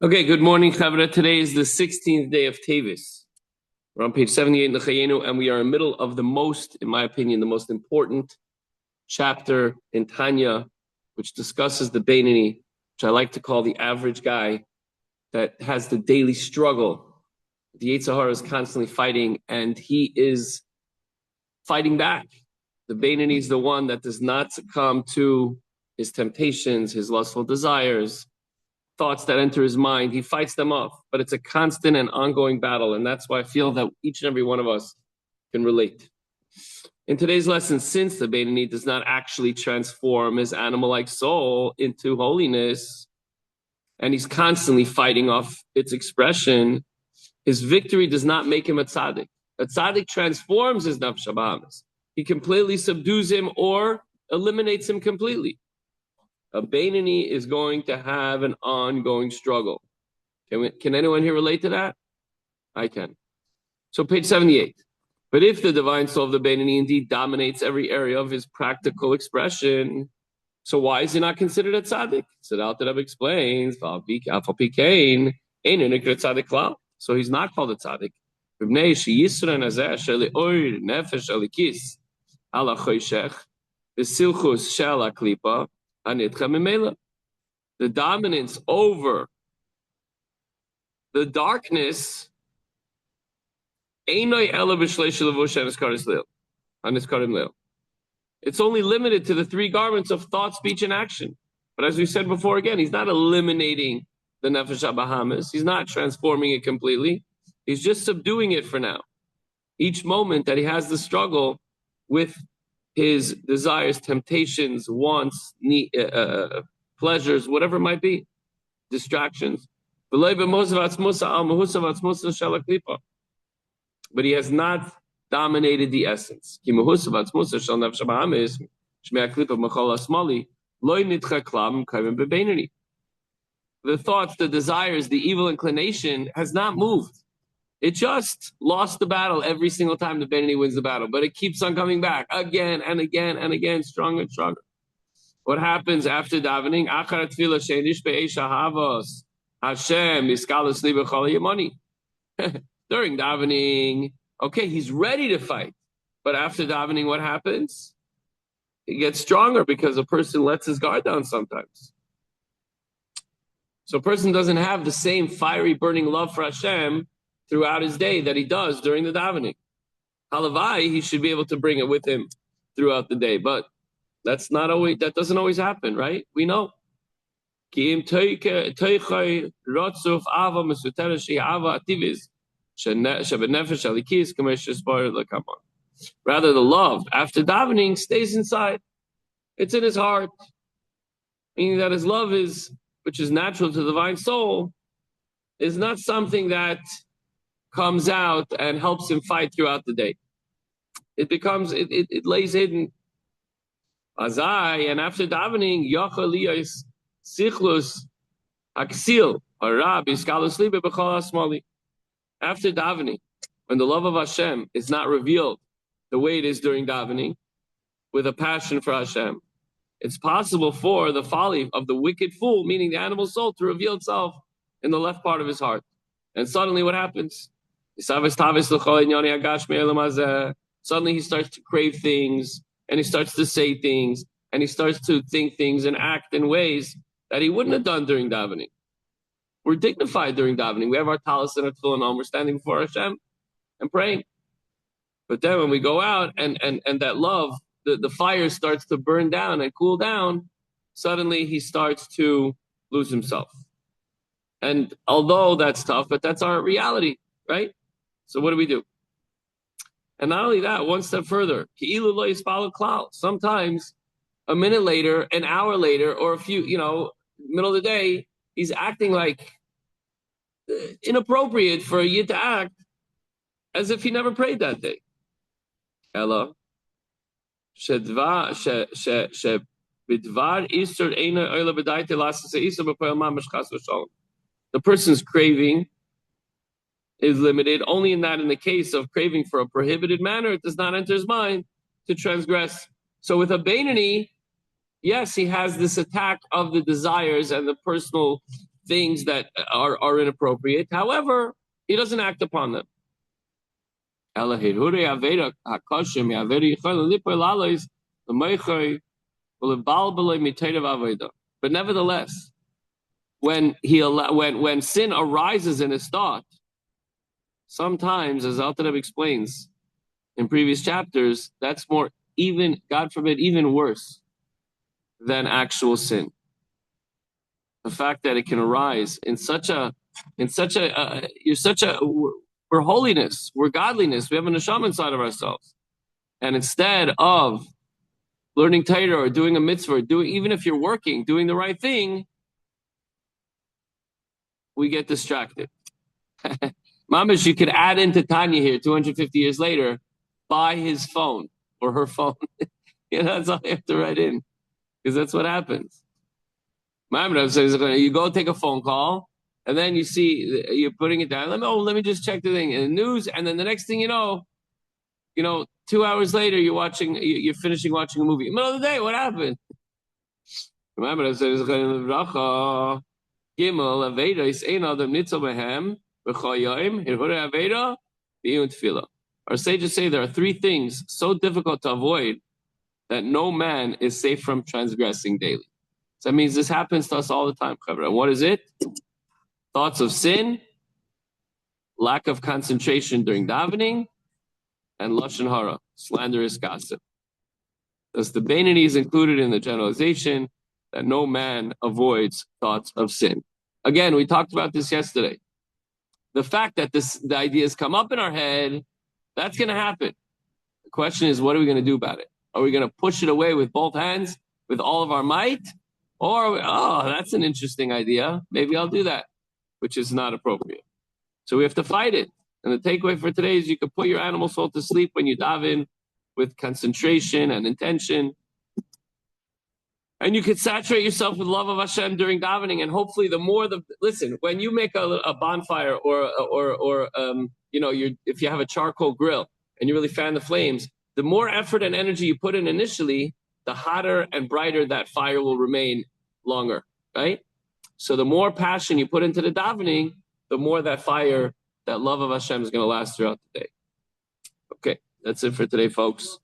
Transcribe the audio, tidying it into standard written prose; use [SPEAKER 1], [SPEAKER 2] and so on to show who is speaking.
[SPEAKER 1] Okay, good morning, Chavra. Today is the 16th day of Teves. We're on page 78 in the Chayenu, and we are in the middle of in my opinion, the most important chapter in Tanya, which discusses the Beinoni, which I like to call the average guy that has the daily struggle. The Yetzer Hara is constantly fighting, and he is fighting back. The Beinoni is the one that does not succumb to his temptations, his lustful desires, thoughts that enter his mind. He fights them off, but it's a constant and ongoing battle. And that's why I feel that each and every one of us can relate. In today's lesson, since the Beinoni does not actually transform his animal-like soul into holiness, and he's constantly fighting off its expression, his victory does not make him a tzaddik. A tzaddik transforms his nafesh habahamis. He completely subdues him or eliminates him completely. A Beinoni is going to have an ongoing struggle. Can anyone here relate to that? I can. So page 78. But if the divine soul of the Beinoni indeed dominates every area of his practical expression, so why is he not considered a tzaddik? So the Alter Rebbe explains, so he's not called a tzaddik. The dominance over the darkness it's only limited to the three garments of thought, speech, and action. But as we said before, again, he's not eliminating the nefesh habahamis. He's not transforming it completely. He's just subduing it for now. Each moment that he has the struggle with his desires, temptations, wants, pleasures, whatever it might be, distractions. But he has not dominated the essence. The thoughts, the desires, the evil inclination has not moved. It just lost the battle every single time the Beinoni wins the battle, but it keeps on coming back again and again and again, stronger and stronger. What happens after davening? During davening, okay, he's ready to fight. But after davening, what happens? He gets stronger because a person lets his guard down sometimes. So a person doesn't have the same fiery, burning love for Hashem throughout his day that he does during the davening. Halavai, he should be able to bring it with him throughout the day, but that doesn't always happen, right? We know. Rather, the love after davening stays inside. It's in his heart, meaning that his love which is natural to the divine soul, is not something that comes out and helps him fight throughout the day. It lays hidden. Azai, and after davening, Yachaliyas Sichlus Aksil, Arab, Iskalus Libe B'chol Asmali. After davening, when the love of Hashem is not revealed the way it is during davening, with a passion for Hashem, it's possible for the folly of the wicked fool, meaning the animal soul, to reveal itself in the left part of his heart. And suddenly what happens? Suddenly he starts to crave things, and he starts to say things, and he starts to think things and act in ways that he wouldn't have done during davening. We're dignified during davening. We have our talis and our tefillin on. We're standing before Hashem and praying. But then when we go out and that love, the fire starts to burn down and cool down, suddenly he starts to lose himself. And although that's tough, but that's our reality, right? So what do we do? And not only that, one step further, sometimes a minute later, an hour later, or middle of the day, he's acting like inappropriate for a yid to act as if he never prayed that day. Hello. The person's craving is limited only in the case of craving for a prohibited manner, it does not enter his mind to transgress. So with a Beinoni, yes, he has this attack of the desires and the personal things that are inappropriate. However, he doesn't act upon them. But nevertheless, when sin arises in his thought, sometimes, as Alter Rebbe explains in previous chapters, that's more, even, God forbid, even worse than actual sin. The fact that it can arise we're holiness, we're godliness, we have a neshama inside of ourselves. And instead of learning Torah or doing a mitzvah, even if you're working, doing the right thing, we get distracted. Mamish, you could add into Tanya here 250 years later, by his phone or her phone. That's all you have to write in, because that's what happens. Mamish says, you go take a phone call, and then you see, you're putting it down. Let me just check the thing in the news, and then the next thing you know, 2 hours later, you're finishing watching a movie. In the middle of the day, what happened? Mamish says, Gimel Avedas ein adam nitzel behem b'chayim hirhore Aveda b'iyun tefillah. Our sages say there are three things so difficult to avoid that no man is safe from transgressing daily. So that means this happens to us all the time. And what is it? Thoughts of sin, lack of concentration during davening, and lashon hara, slanderous gossip. Thus the Beinoni is included in the generalization that no man avoids thoughts of sin. Again, we talked about this yesterday. The fact that the ideas come up in our head, that's going to happen. The question is, what are we going to do about it? Are we going to push it away with both hands, with all of our might? Or, that's an interesting idea. Maybe I'll do that, which is not appropriate. So we have to fight it. And the takeaway for today is you can put your animal soul to sleep when you daven with concentration and intention. And you can saturate yourself with love of Hashem during davening, and hopefully listen, when you make a bonfire if you have a charcoal grill and you really fan the flames, the more effort and energy you put in initially, the hotter and brighter that fire will remain longer, right? So the more passion you put into the davening, the more that fire, that love of Hashem is going to last throughout the day. Okay, that's it for today, folks.